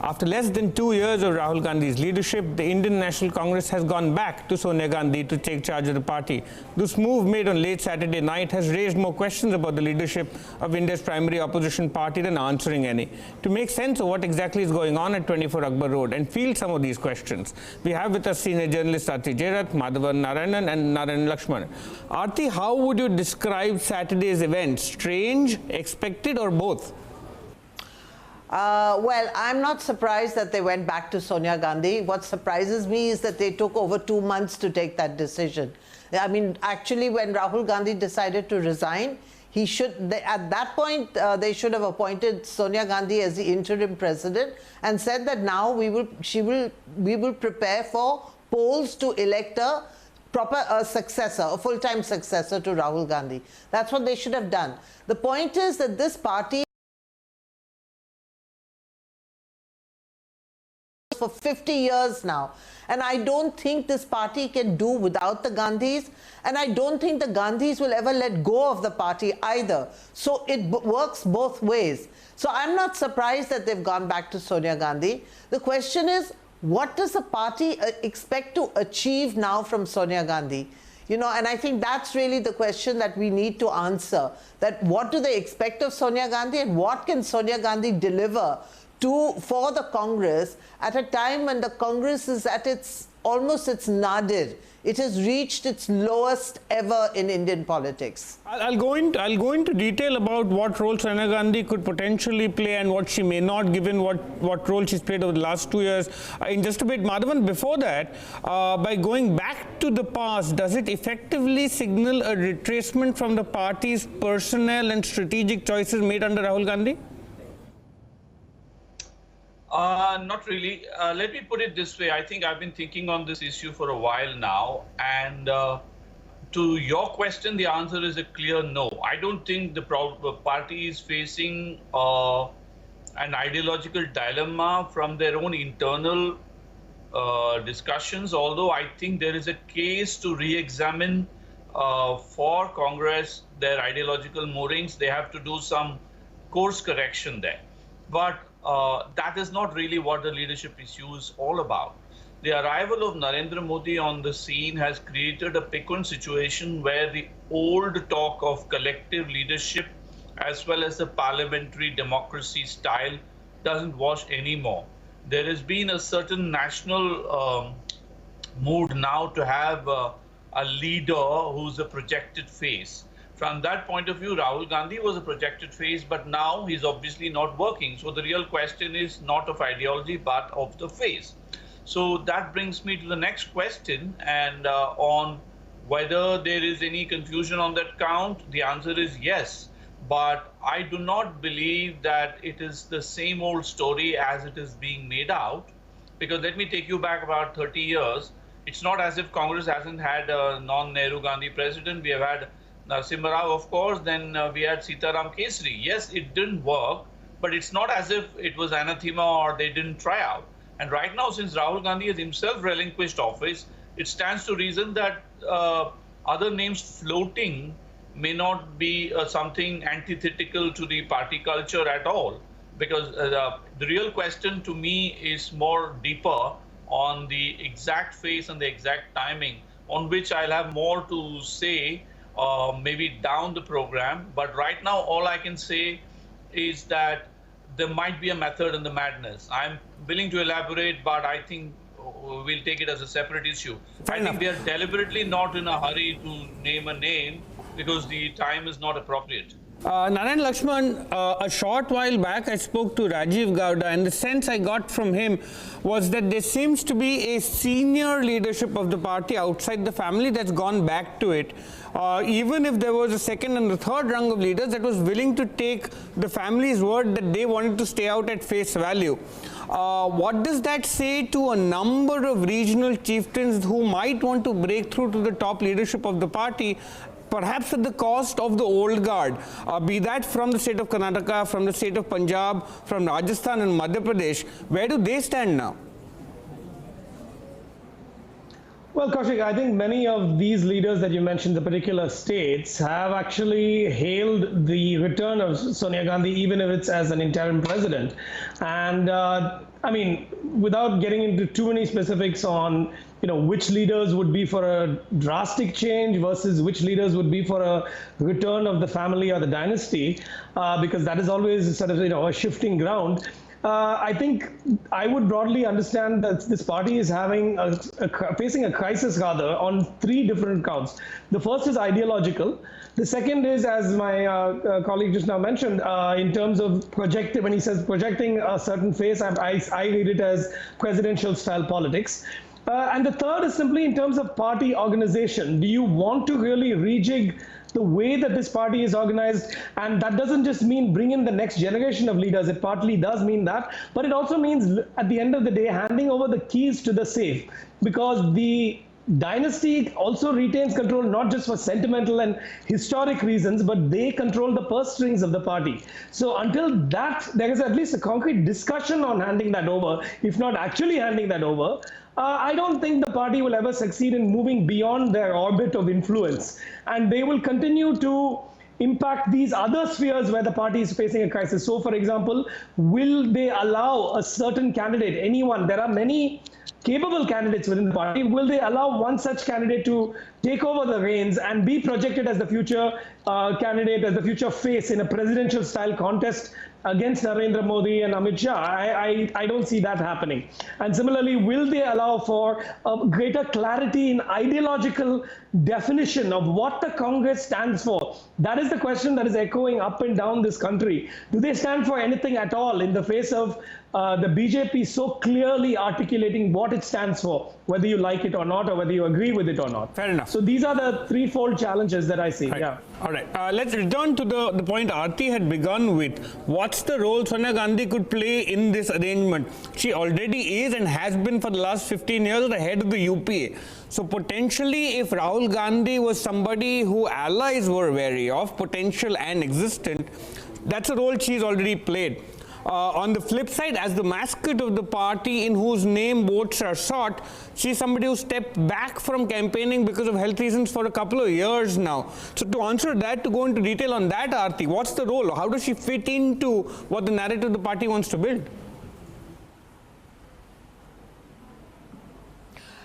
After less than 2 years of Rahul Gandhi's leadership, the Indian National Congress has gone back to Sonia Gandhi to take charge of the party. This move made on late Saturday night has raised more questions about the leadership of India's primary opposition party than answering any. To make sense of what exactly is going on at 24 Akbar Road and field some of these questions, we have with us senior journalist Arati Jerath, Madhavan, Narayanan and Narayan Lakshman. Arati, how would you describe Saturday's event? Strange, expected or both? Well, I'm not surprised that they went back to Sonia Gandhi. What surprises me is that they took over 2 months to take that decision. I mean, actually, when Rahul Gandhi decided to resign, at that point, they should have appointed Sonia Gandhi as the interim president and said that now we will prepare for polls to elect a successor, a full-time successor to Rahul Gandhi. That's what they should have done. The point is that this party for 50 years now, and I don't think this party can do without the Gandhis, and I don't think the Gandhis will ever let go of the party either. So it works both ways. So I'm not surprised that they've gone back to Sonia Gandhi. The question is, what does the party expect to achieve now from Sonia Gandhi? You know, and I think that's really the question that we need to answer, that what do they expect of Sonia Gandhi and what can Sonia Gandhi deliver for the Congress at a time when the Congress is at almost its nadir. It has reached its lowest ever in Indian politics. I'll go into detail about what role Sonia Gandhi could potentially play and what she may not, given what role she's played over the last 2 years. In just a bit, Madhavan, before that, by going back to the past, does it effectively signal a retracement from the party's personnel and strategic choices made under Rahul Gandhi? Not really. Let me put it this way. I think I've been thinking on this issue for a while now. And to your question, the answer is a clear no. I don't think the party is facing an ideological dilemma from their own internal discussions, although I think there is a case to re-examine for Congress their ideological moorings. They have to do some course correction there. But that is not really what the leadership issue is all about. The arrival of Narendra Modi on the scene has created a piquant situation where the old talk of collective leadership as well as the parliamentary democracy style doesn't wash anymore. There has been a certain national mood now to have a leader who's a projected face. From that point of view, Rahul Gandhi was a projected face, but now he's obviously not working. So the real question is not of ideology, but of the face. So that brings me to the next question, and on whether there is any confusion on that count, the answer is yes. But I do not believe that it is the same old story as it is being made out, because let me take you back about 30 years. It's not as if Congress hasn't had a non-Nehru Gandhi president. We have had Narasimha Rao, of course, then we had Sitaram Kesari. Yes, it didn't work, but it's not as if it was anathema or they didn't try out. And right now, since Rahul Gandhi has himself relinquished office, it stands to reason that other names floating may not be something antithetical to the party culture at all. Because the real question to me is more deeper on the exact phase and the exact timing, on which I'll have more to say maybe down the program. But right now, all I can say is that there might be a method in the madness. I'm willing to elaborate, but I think we'll take it as a separate issue. I think they're deliberately not in a hurry to name a name because the time is not appropriate. Narayan Lakshman, a short while back I spoke to Rajiv Gowda, and the sense I got from him was that there seems to be a senior leadership of the party outside the family that's gone back to it. Even if there was a second and the third rung of leaders that was willing to take the family's word that they wanted to stay out at face value. What does that say to a number of regional chieftains who might want to break through to the top leadership of the party, perhaps at the cost of the old guard, be that from the state of Karnataka, from the state of Punjab, from Rajasthan and Madhya Pradesh? Where do they stand now? Well, Kaushik, I think many of these leaders that you mentioned, the particular states, have actually hailed the return of Sonia Gandhi, even if it's as an interim president. And I mean, without getting into too many specifics on, which leaders would be for a drastic change versus which leaders would be for a return of the family or the dynasty, because that is always sort of, a shifting ground. I think I would broadly understand that this party is facing a crisis rather on three different counts. The first is ideological. The second is, as my colleague just now mentioned, in terms of when he says projecting a certain face, I read it as presidential style politics. And the third is simply in terms of party organization. Do you want to really rejig the way that this party is organized? And that doesn't just mean bring in the next generation of leaders. It partly does mean that, but it also means at the end of the day, handing over the keys to the safe, because the dynasty also retains control, not just for sentimental and historic reasons, but they control the purse strings of the party. So until there is at least a concrete discussion on handing that over, if not actually handing that over, I don't think the party will ever succeed in moving beyond their orbit of influence. And they will continue to impact these other spheres where the party is facing a crisis. So, for example, will they allow a certain candidate, anyone? There are many capable candidates within the party. Will they allow one such candidate to take over the reins and be projected as the future candidate, as the future face in a presidential style contest against Narendra Modi and Amit Shah? I don't see that happening. And similarly, will they allow for a greater clarity in ideological definition of what the Congress stands for? That is the question that is echoing up and down this country. Do they stand for anything at all in the face of the BJP so clearly articulating what it stands for, whether you like it or not, or whether you agree with it or not? Fair enough. So these are the threefold challenges that I see. Right. Yeah. All right. Let's return to the point Arati had begun with. What's the role Sonia Gandhi could play in this arrangement? She already is and has been for the last 15 years the head of the UPA. So potentially, if Rahul Gandhi was somebody who allies were wary of, potential and existent, that's a role she's already played. On the flip side, as the mascot of the party in whose name votes are sought, she's somebody who stepped back from campaigning because of health reasons for a couple of years now. So to answer that, to go into detail on that, Arati, what's the role? How does she fit into what the narrative the party wants to build?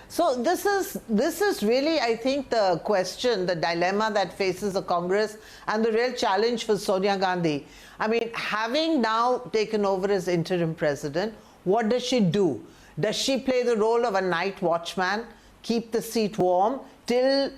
So this is really, I think, the question, the dilemma that faces the Congress and the real challenge for Sonia Gandhi. I mean, having now taken over as interim president, what does she do? Does she play the role of a night watchman, keep the seat warm till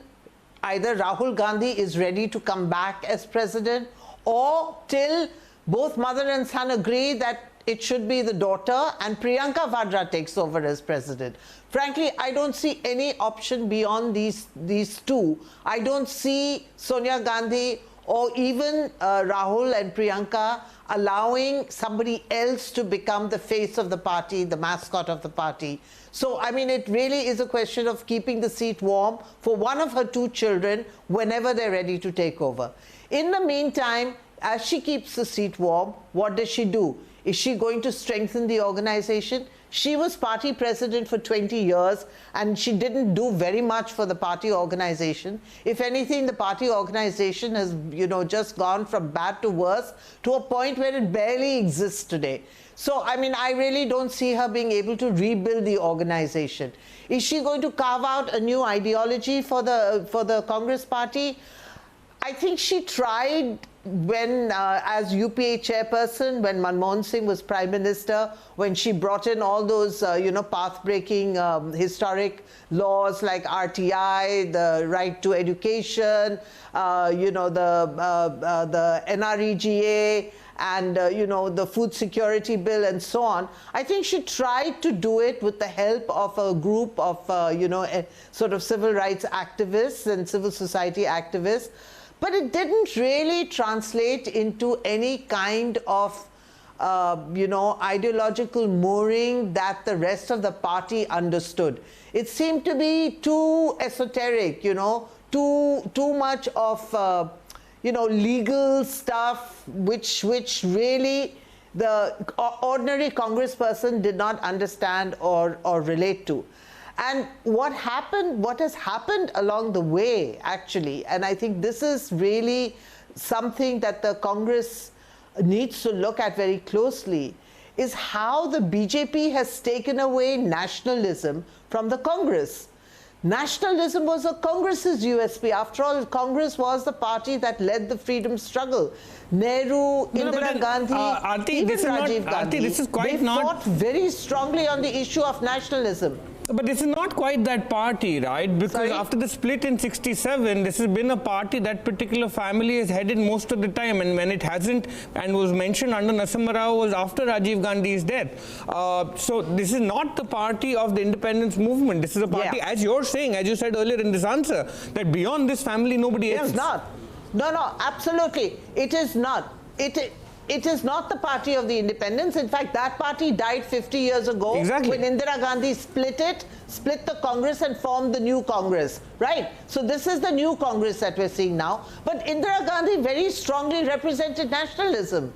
either Rahul Gandhi is ready to come back as president, or till both mother and son agree that it should be the daughter and Priyanka Vadra takes over as president? Frankly, I don't see any option beyond these two. I don't see Sonia Gandhi or even Rahul and Priyanka allowing somebody else to become the face of the party, the mascot of the party. So, I mean, it really is a question of keeping the seat warm for one of her two children whenever they're ready to take over. In the meantime, as she keeps the seat warm, what does she do? Is she going to strengthen the organization? She was party president for 20 years and she didn't do very much for the party organization. If anything, the party organization has, just gone from bad to worse to a point where it barely exists today. So, I mean, I really don't see her being able to rebuild the organization. Is she going to carve out a new ideology for the Congress party? I think she tried when, as UPA chairperson, when Manmohan Singh was prime minister, when she brought in all those, path-breaking historic laws like RTI, the right to education, the NREGA, and, the food security bill and so on. I think she tried to do it with the help of a group of, sort of civil rights activists and civil society activists. But it didn't really translate into any kind of, ideological mooring that the rest of the party understood. It seemed to be too esoteric, too much of, legal stuff, which really the ordinary congressperson did not understand or relate to. And what has happened along the way, actually, and I think this is really something that the Congress needs to look at very closely, is how the BJP has taken away nationalism from the Congress. Nationalism was a Congress's USP. After all, Congress was the party that led the freedom struggle. Nehru, Indira Gandhi, even Rajiv Gandhi, they fought very strongly on the issue of nationalism. But this is not quite that party, right? Because after the split in 67, this has been a party that particular family has headed most of the time. And when it hasn't and was mentioned under Narasimha Rao was after Rajiv Gandhi's death. So this is not the party of the independence movement. This is a party, as you're saying, as you said earlier in this answer, that beyond this family, nobody else. It's not. No, absolutely. It is not. It is not the party of the independents. In fact, that party died 50 years ago when Indira Gandhi split the Congress and formed the new Congress, right? So this is the new Congress that we're seeing now. But Indira Gandhi very strongly represented nationalism.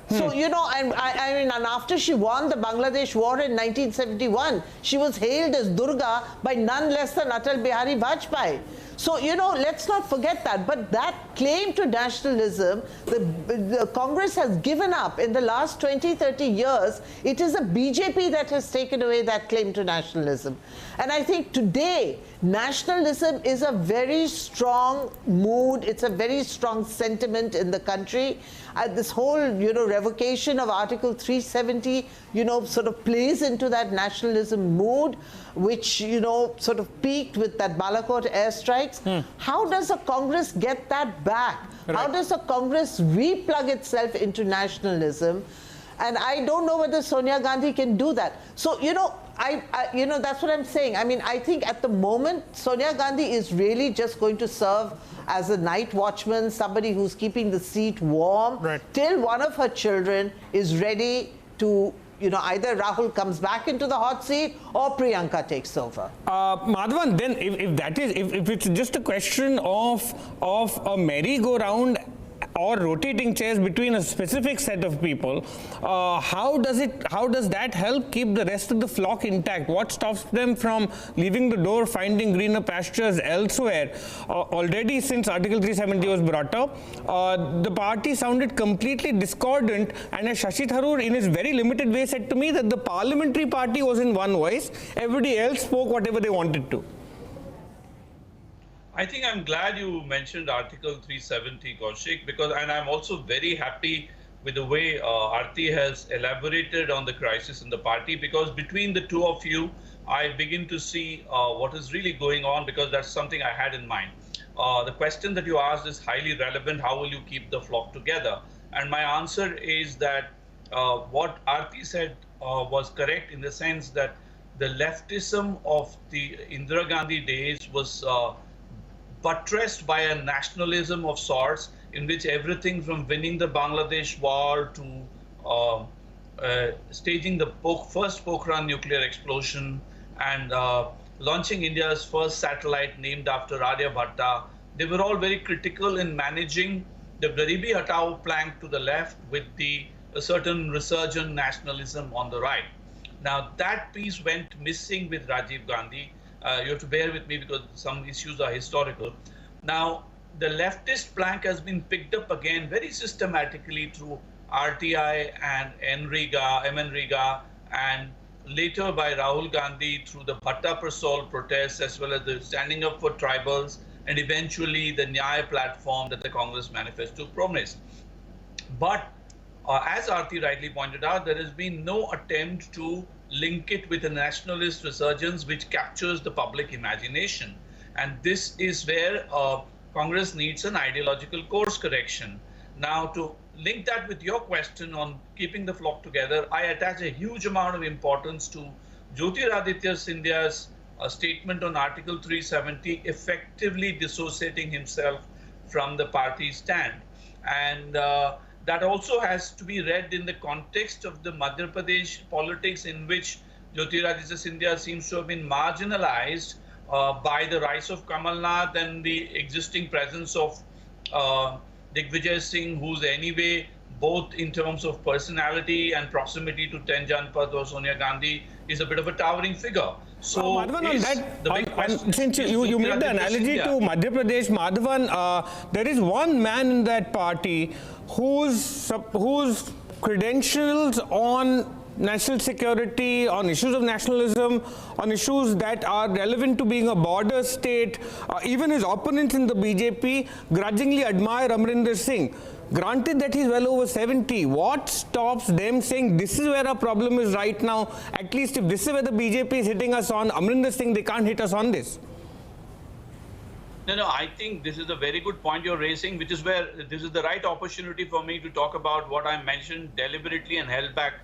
So, you know, and after she won the Bangladesh war in 1971, she was hailed as Durga by none less than Atal Bihari Vajpayee. So, you know, let's not forget that. But that claim to nationalism, the Congress has given up in the last 20, 30 years. It is the BJP that has taken away that claim to nationalism. And I think today, nationalism is a very strong mood. It's a very strong sentiment in the country. This whole, you know, revocation of Article 370, you know, sort of plays into that nationalism mood, which, you know, sort of peaked with that Balakot airstrikes. How does a Congress get that back? Right. How does a Congress replug itself into nationalism? And I don't know whether Sonia Gandhi can do that. So, you know, you know, that's what I'm saying. I mean, I think at the moment, Sonia Gandhi is really just going to serve as a night watchman, somebody who's keeping the seat warm, till one of her children is ready to, you know, either Rahul comes back into the hot seat or Priyanka takes over. Madhavan, then if it's just a question of a merry-go-round or rotating chairs between a specific set of people, how does that help keep the rest of the flock intact? What stops them from leaving the door, finding greener pastures elsewhere? Already since Article 370 was brought up, the party sounded completely discordant, and as Shashi Tharoor in his very limited way said to me that the parliamentary party was in one voice, everybody else spoke whatever they wanted to. I think I'm glad you mentioned Article 370, Kaushik, and I'm also very happy with the way Arati has elaborated on the crisis in the party, because between the two of you, I begin to see what is really going on, because that's something I had in mind. The question that you asked is highly relevant. How will you keep the flock together? And my answer is that what Arati said was correct, in the sense that the leftism of the Indira Gandhi days was buttressed by a nationalism of sorts, in which everything from winning the Bangladesh war to staging the first Pokhran nuclear explosion and launching India's first satellite named after Aryabhatta, they were all very critical in managing the Garibi Hatao plank to the left with a certain resurgent nationalism on the right. Now that piece went missing with Rajiv Gandhi. You have to bear with me because some issues are historical. Now, the leftist plank has been picked up again very systematically through RTI and MNREGA, and later by Rahul Gandhi through the Bhatta Prasol protests, as well as the standing up for tribals, and eventually the Nyaya platform that the Congress manifesto promised. But as Arati rightly pointed out, there has been no attempt to link it with a nationalist resurgence which captures the public imagination. And this is where Congress needs an ideological course correction. Now, to link that with your question on keeping the flock together, I attach a huge amount of importance to Jyotiraditya Scindia's statement on Article 370, effectively dissociating himself from the party's stand. And that also has to be read in the context of the Madhya Pradesh politics, in which Jyotiraditya Scindia seems to have been marginalized by the rise of Kamal Nath and the existing presence of Digvijay Singh, who's anyway, both in terms of personality and proximity to Ten Janpad or Sonia Gandhi, is a bit of a towering figure. So, Madhavan, since you made the analogy to Madhya Pradesh, Madhavan, there is one man in that party whose credentials on national security, on issues of nationalism, on issues that are relevant to being a border state. Even his opponents in the BJP grudgingly admire Amarinder Singh. Granted that he's well over 70, what stops them saying this is where our problem is right now? At least if this is where the BJP is hitting us on, Amarinder Singh, they can't hit us on this. No, I think this is a very good point you're raising, which is where this is the right opportunity for me to talk about what I mentioned deliberately and held back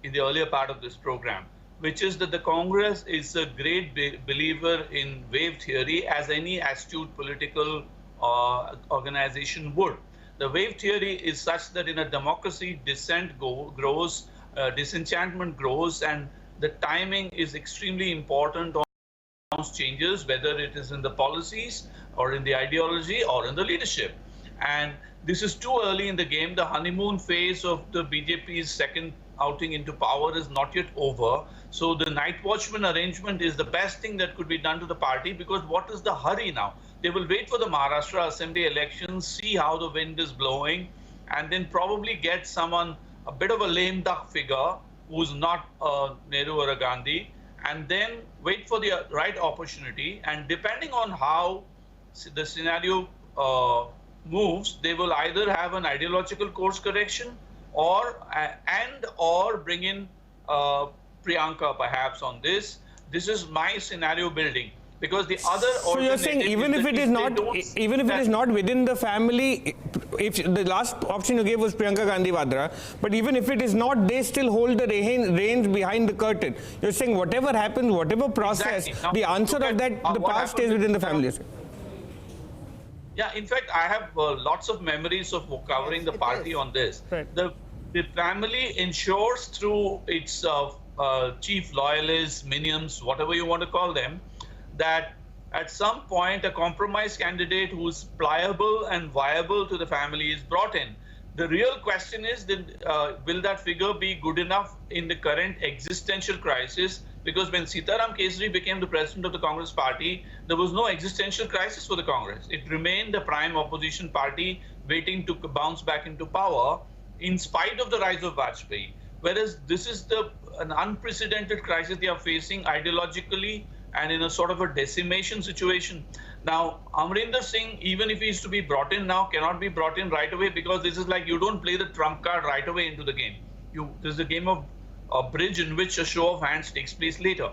in the earlier part of this program, which is that the Congress is a great believer in wave theory, as any astute political organization would. The wave theory is such that in a democracy, dissent grows, disenchantment grows, and the timing is extremely important on changes, whether it is in the policies or in the ideology or in the leadership. And this is too early in the game. The honeymoon phase of the BJP's second outing into power is not yet over. So the night watchman arrangement is the best thing that could be done to the party, because what is the hurry now? They will wait for the Maharashtra Assembly elections, see how the wind is blowing, and then probably get someone, a bit of a lame duck figure, who's not Nehru or a Gandhi, and then wait for the right opportunity. And depending on how the scenario moves, they will either have an ideological course correction or bring in Priyanka perhaps on this. This is my scenario building, because the other so you're saying even if it is not within the family, if the last option you gave was Priyanka Gandhi Vadra, but even if it is not, they still hold the reins behind the curtain. You're saying whatever happens, whatever process, exactly. Now, the answer of that, the past stays within the family. Yeah, in fact, I have lots of memories of covering the party on this. Right. The family ensures through its chief loyalists, minions, whatever you want to call them, that at some point a compromise candidate who's pliable and viable to the family is brought in. The real question is, will that figure be good enough in the current existential crisis? Because when Sitaram Kesri became the president of the Congress party, there was no existential crisis for the Congress. It remained the prime opposition party waiting to bounce back into power in spite of the rise of Vajpayee. Whereas this is an unprecedented crisis they are facing ideologically and in a sort of a decimation situation. Now, Amarinder Singh, even if he is to be brought in now, cannot be brought in right away, because this is like you don't play the trump card right away into the game. This is a game of a bridge in which a show of hands takes place later.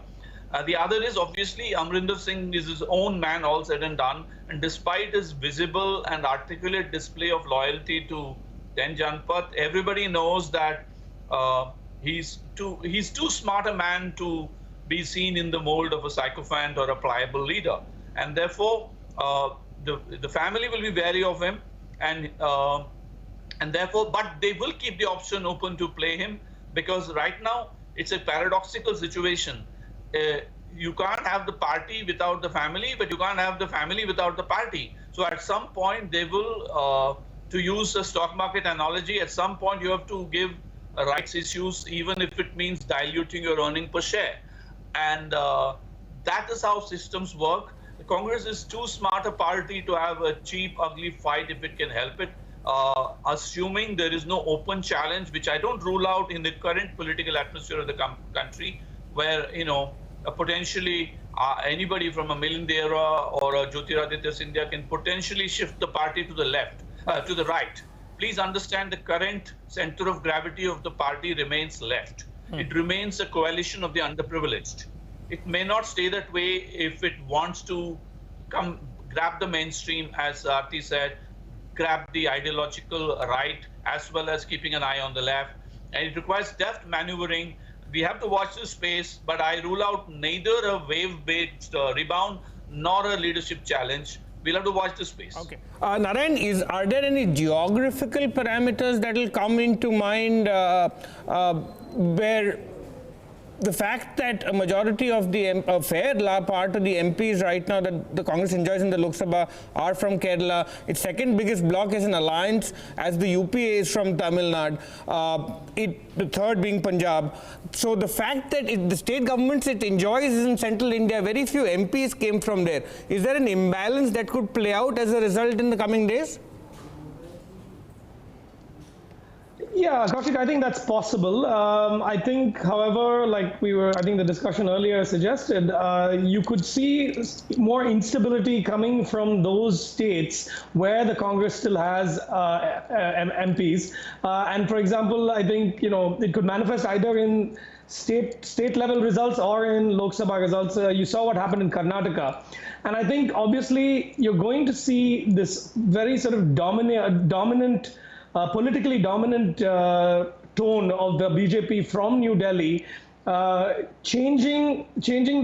The other is obviously Amarinder Singh is his own man, all said and done, and despite his visible and articulate display of loyalty to 10 Janpath, everybody knows that he's too smart a man to be seen in the mold of a sycophant or a pliable leader, and therefore the family will be wary of him, and therefore, but they will keep the option open to play him, because right now it's a paradoxical situation. You can't have the party without the family, but you can't have the family without the party. So at some point they will, to use a stock market analogy, at some point you have to give rights issues, even if it means diluting your earning per share. And that is how systems work. The Congress is too smart a party to have a cheap, ugly fight if it can help it. Assuming there is no open challenge, which I don't rule out in the current political atmosphere of the country, where, potentially anybody from a Milind era or a Jyotiraditya Scindia can potentially shift the party to the left, to the right. Please understand, the current center of gravity of the party remains left. It remains a coalition of the underprivileged. It may not stay that way if it wants to grab the mainstream, as Arati said, grab the ideological right, as well as keeping an eye on the left. And it requires deft maneuvering. We have to watch this space, but I rule out neither a wave-based rebound nor a leadership challenge. We'll have to watch this space. Okay. Narayan, are there any geographical parameters that will come into mind where the fact that a majority of a fair part of the MPs right now that the Congress enjoys in the Lok Sabha are from Kerala. Its second biggest bloc is an alliance, as the UPA is from Tamil Nadu, the third being Punjab. So the fact that the state governments it enjoys is in central India, very few MPs came from there. Is there an imbalance that could play out as a result in the coming days? Yeah, Kaushik, I think that's possible. I think, however, I think the discussion earlier suggested, you could see more instability coming from those states where the Congress still has MPs. And for example, I think, it could manifest either in state level results or in Lok Sabha results. You saw what happened in Karnataka. And I think, obviously, you're going to see this very sort of dominant politically dominant tone of the BJP from New Delhi, changing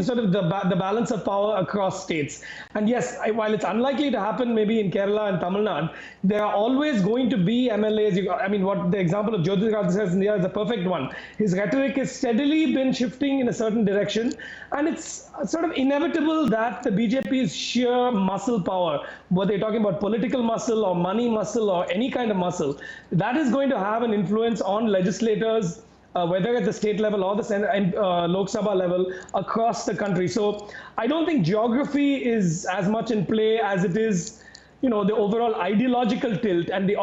sort of the balance of power across states. And yes, while it's unlikely to happen maybe in Kerala and Tamil Nadu, there are always going to be MLAs. I mean, what the example of Jyotiradityya Scindia is a perfect one. His rhetoric has steadily been shifting in a certain direction, and it's sort of inevitable that the BJP's sheer muscle power, whether you're talking about political muscle or money muscle or any kind of muscle, that is going to have an influence on legislators, whether at the state level or the Lok Sabha level across the country. So I don't think geography is as much in play as it is, the overall ideological tilt and the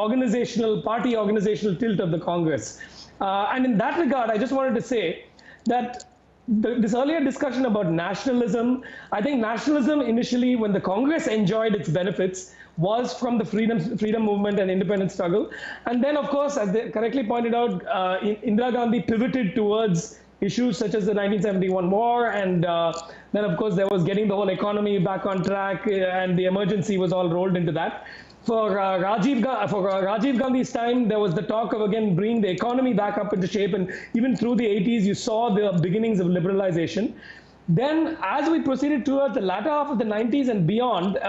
party organizational tilt of the Congress. And in that regard, I just wanted to say that this earlier discussion about nationalism, I think nationalism initially, when the Congress enjoyed its benefits, was from the freedom movement and independence struggle. And then, of course, as they correctly pointed out, Indira Gandhi pivoted towards issues such as the 1971 war. And then, of course, there was getting the whole economy back on track, and the emergency was all rolled into that. For Rajiv Gandhi's time, there was the talk of, again, bringing the economy back up into shape. And even through the 80s, you saw the beginnings of liberalization. Then, as we proceeded towards the latter half of the 90s and beyond,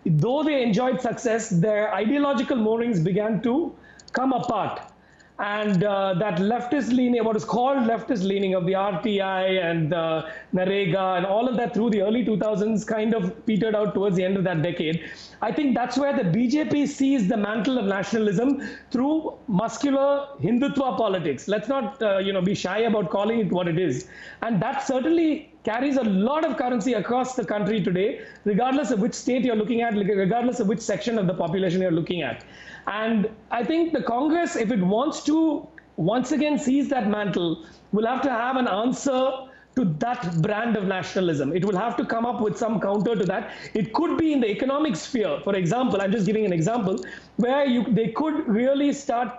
though they enjoyed success, their ideological moorings began to come apart. And that leftist leaning, what is called leftist leaning of the RTI and Narega and all of that through the early 2000s kind of petered out towards the end of that decade. I think that's where the BJP sees the mantle of nationalism through muscular Hindutva politics. Let's not be shy about calling it what it is. And that certainly carries a lot of currency across the country today, regardless of which state you're looking at, regardless of which section of the population you're looking at. And I think the Congress, if it wants to once again seize that mantle, will have to have an answer to that brand of nationalism. It will have to come up with some counter to that. It could be in the economic sphere. For example, I'm just giving an example, where they could really start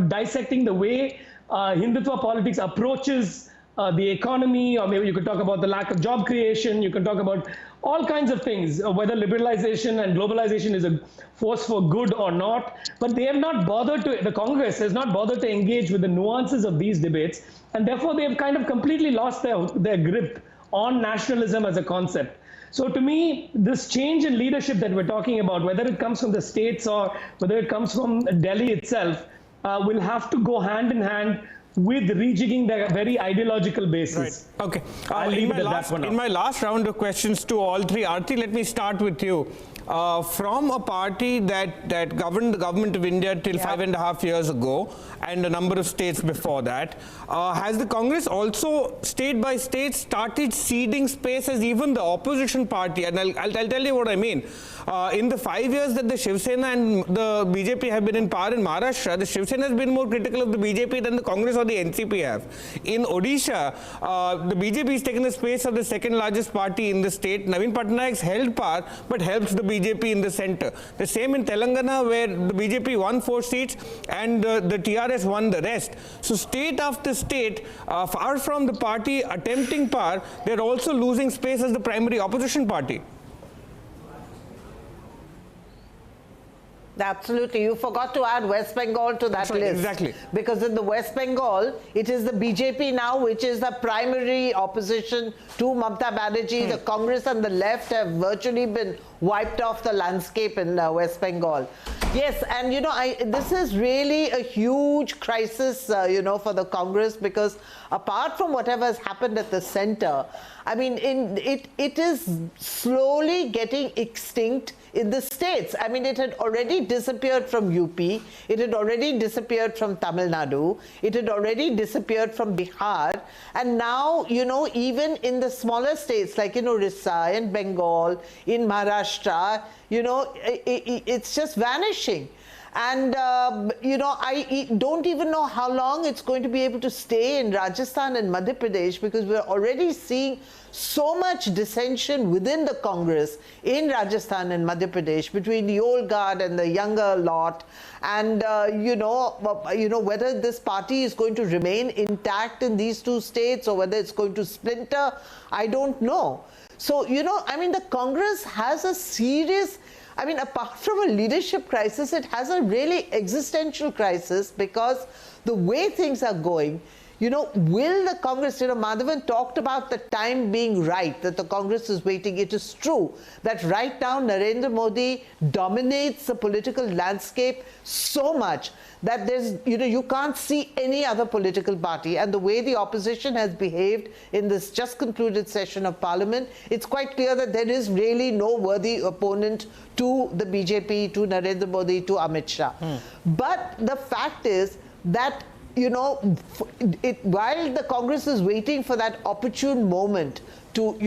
dissecting the way Hindutva politics approaches the economy, or maybe you could talk about the lack of job creation. You can talk about all kinds of things, whether liberalization and globalization is a force for good or not. But they have not bothered to, the Congress has not bothered to engage with the nuances of these debates. And therefore, they have kind of completely lost their grip on nationalism as a concept. So to me, this change in leadership that we're talking about, whether it comes from the states or whether it comes from Delhi itself, will have to go hand in hand with rejigging the very ideological basis. Right. Okay. I'll leave it at that for now. In my last round of questions to all three, Arati, let me start with you. From a party that governed the government of India till 5.5 years ago, and a number of states before that, has the Congress also, state by state, started ceding space as even the opposition party? And I'll tell you what I mean. In the 5 years that the Shiv Sena and the BJP have been in power in Maharashtra, the Shiv Sena has been more critical of the BJP than the Congress or the NCP have. In Odisha, the BJP has taken the space of the second largest party in the state. Naveen Patnaik's held power, but helps the BJP in the center. The same in Telangana, where the BJP won 4 seats and the TRS won the rest. So state after state, far from the party attempting power, they're also losing space as the primary opposition party. Absolutely. You forgot to add West Bengal to that list. Exactly. Because in the West Bengal, it is the BJP now which is the primary opposition to Mamata Banerjee. The Congress and the left have virtually been wiped off the landscape in West Bengal. Yes, and this is really a huge crisis, for the Congress, because apart from whatever has happened at the center, I mean, it is slowly getting extinct in the states. I mean, it had already disappeared from UP, it had already disappeared from Tamil Nadu, it had already disappeared from Bihar, and now, even in the smaller states like, Orissa and Bengal, in Maharashtra, it's just vanishing. And, I don't even know how long it's going to be able to stay in Rajasthan and Madhya Pradesh, because we're already seeing so much dissension within the Congress in Rajasthan and Madhya Pradesh between the old guard and the younger lot. And, whether this party is going to remain intact in these two states or whether it's going to splinter, I don't know. So, the Congress has a serious, apart from a leadership crisis, it has a really existential crisis, because the way things are going, will the Congress, Madhavan talked about the time being right, that the Congress is waiting. It is true that right now Narendra Modi dominates the political landscape so much that there's, you can't see any other political party. And the way the opposition has behaved in this just concluded session of Parliament, it's quite clear that there is really no worthy opponent to the BJP, to Narendra Modi, to Amit Shah. But the fact is that, while the Congress is waiting for that opportune moment to,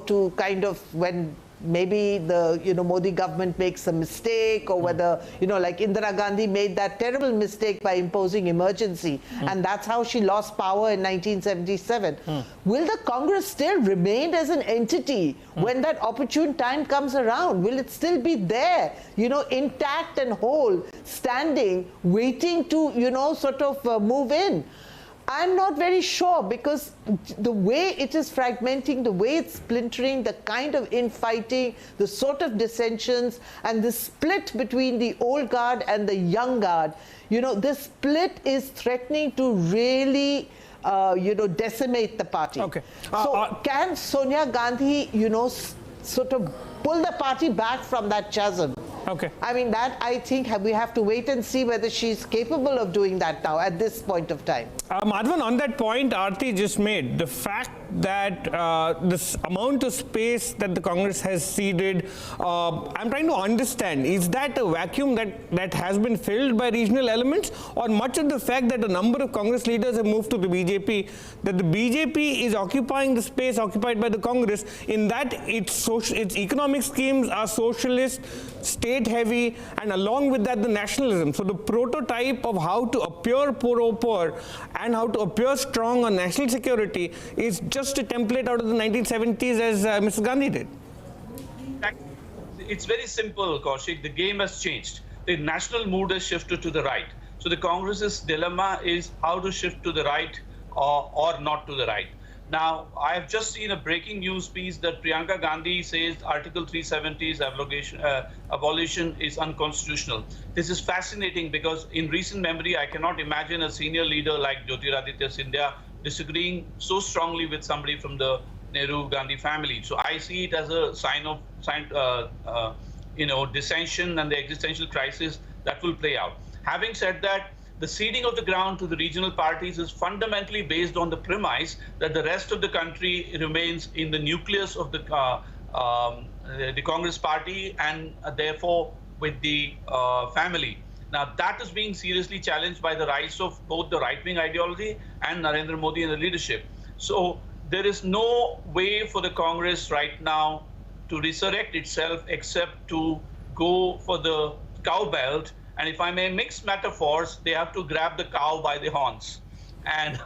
to kind of, when maybe the, Modi government makes a mistake, or whether, like Indira Gandhi made that terrible mistake by imposing emergency, and that's how she lost power in 1977. Will the Congress still remain as an entity when that opportune time comes around? Will it still be there, intact and whole, standing, waiting to, sort of move in? I'm not very sure, because the way it is fragmenting, the way it's splintering, the kind of infighting, the sort of dissensions, and the split between the old guard and the young guard, this split is threatening to really, decimate the party. Okay. So can Sonia Gandhi, sort of pull the party back from that chasm? Okay. That I think we have to wait and see whether she's capable of doing that now at this point of time. Madhavan, on that point Arati just made, the fact that this amount of space that the Congress has ceded, I'm trying to understand, is that a vacuum that has been filled by regional elements, or much of the fact that a number of Congress leaders have moved to the BJP, that the BJP is occupying the space occupied by the Congress, in that its economic schemes are socialist, state-heavy, and along with that the nationalism. So the prototype of how to appear poor and how to appear strong on national security is just a template out of the 1970s, as Mrs. Gandhi did. It's very simple, Kaushik. The game has changed. The national mood has shifted to the right. So the Congress's dilemma is how to shift to the right or not to the right. Now, I have just seen a breaking news piece that Priyanka Gandhi says Article 370's abolition is unconstitutional. This is fascinating, because in recent memory, I cannot imagine a senior leader like Jyotiraditya Scindia disagreeing so strongly with somebody from the Nehru-Gandhi family. So I see it as a sign of dissension and the existential crisis that will play out. Having said that, the ceding of the ground to the regional parties is fundamentally based on the premise that the rest of the country remains in the nucleus of the Congress party, and therefore with the family. Now, that is being seriously challenged by the rise of both the right-wing ideology and Narendra Modi and the leadership. So there is no way for the Congress right now to resurrect itself except to go for the cow belt. And if I may mix metaphors, they have to grab the cow by the horns. And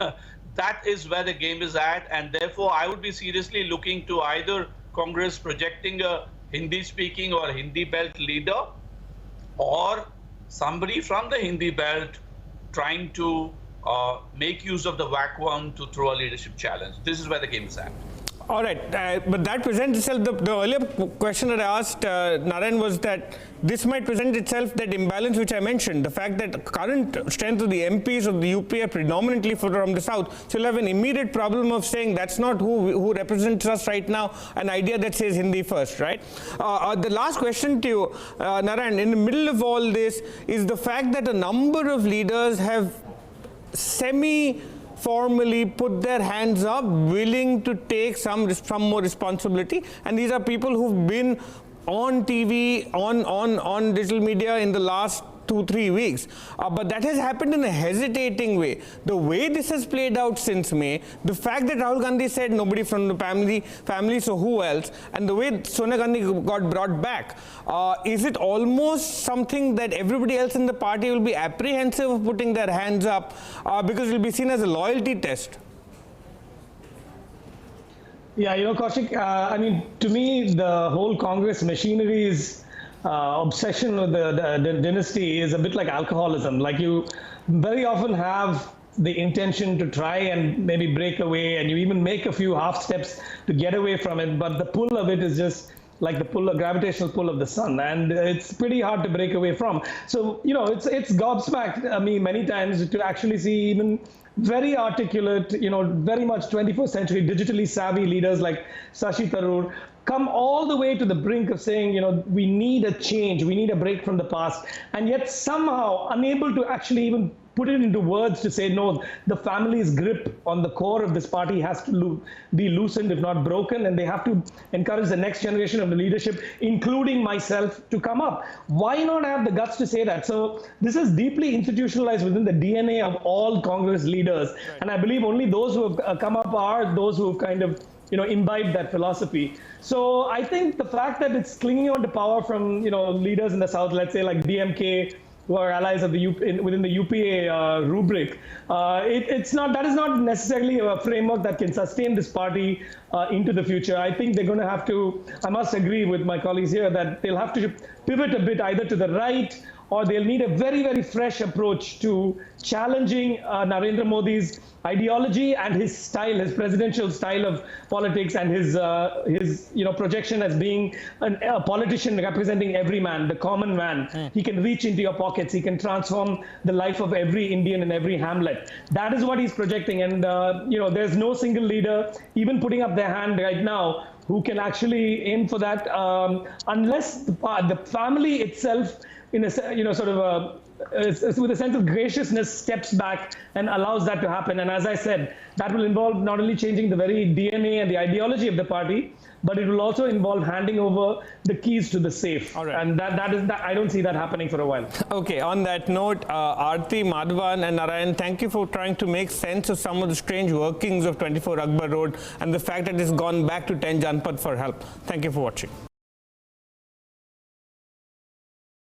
that is where the game is at. And therefore, I would be seriously looking to either Congress projecting a Hindi-speaking or Hindi belt leader, or somebody from the Hindi belt trying to make use of the vacuum to throw a leadership challenge. This is where the game is at. All right, but that presents itself, the earlier question that I asked Narayan was that this might present itself, that imbalance which I mentioned, the fact that current strength of the MPs of the UP are predominantly from the south. So you'll have an immediate problem of saying that's not who represents us right now, an idea that says Hindi first, right? The last question to you, Narayan, in the middle of all this is the fact that a number of leaders have formally put their hands up, willing to take some more responsibility, and these are people who've been on TV, on digital media in the last 2-3 weeks. But that has happened in a hesitating way. The way this has played out since May, the fact that Rahul Gandhi said nobody from the family, so who else, and the way Sonia Gandhi got brought back, is it almost something that everybody else in the party will be apprehensive of putting their hands up because it will be seen as a loyalty test? Yeah, Kaushik, I mean, to me, the whole Congress machinery's obsession with the dynasty is a bit like alcoholism. Like, you very often have the intention to try and maybe break away, and you even make a few half steps to get away from it, but the pull of it is just like the gravitational pull of the sun, and it's pretty hard to break away from. So, it's gobsmacked me many times to actually see even very articulate, very much 21st century digitally savvy leaders like Shashi Tharoor come all the way to the brink of saying, we need a change, we need a break from the past, and yet somehow unable to actually even put it into words to say, no, the family's grip on the core of this party has to be loosened, if not broken, and they have to encourage the next generation of the leadership, including myself, to come up. Why not have the guts to say that? So this is deeply institutionalized within the DNA of all Congress leaders. Right. And I believe only those who have come up are those who have kind of imbibed that philosophy. So I think the fact that it's clinging on to power from, leaders in the South, let's say like DMK, who are allies of the within the UPA rubric, that is not necessarily a framework that can sustain this party into the future. I think they're going to have to, I must agree with my colleagues here, that they'll have to pivot a bit either to the right, or they'll need a very, very fresh approach to challenging Narendra Modi's ideology and his style, his presidential style of politics, and his projection as being a politician representing every man, the common man. He can reach into your pockets. He can transform the life of every Indian in every hamlet. That is what he's projecting. And, there's no single leader, even putting up their hand right now, who can actually aim for that unless the family itself, in a with a sense of graciousness, steps back and allows that to happen. And as I said, that will involve not only changing the very DNA and the ideology of the party, but it will also involve handing over the keys to the safe. All right. And I don't see that happening for a while. Okay, on that note, Arati, Madhavan and Narayan, thank you for trying to make sense of some of the strange workings of 24 Akbar Road and the fact that it's gone back to 10 Janpad for help. Thank you for watching.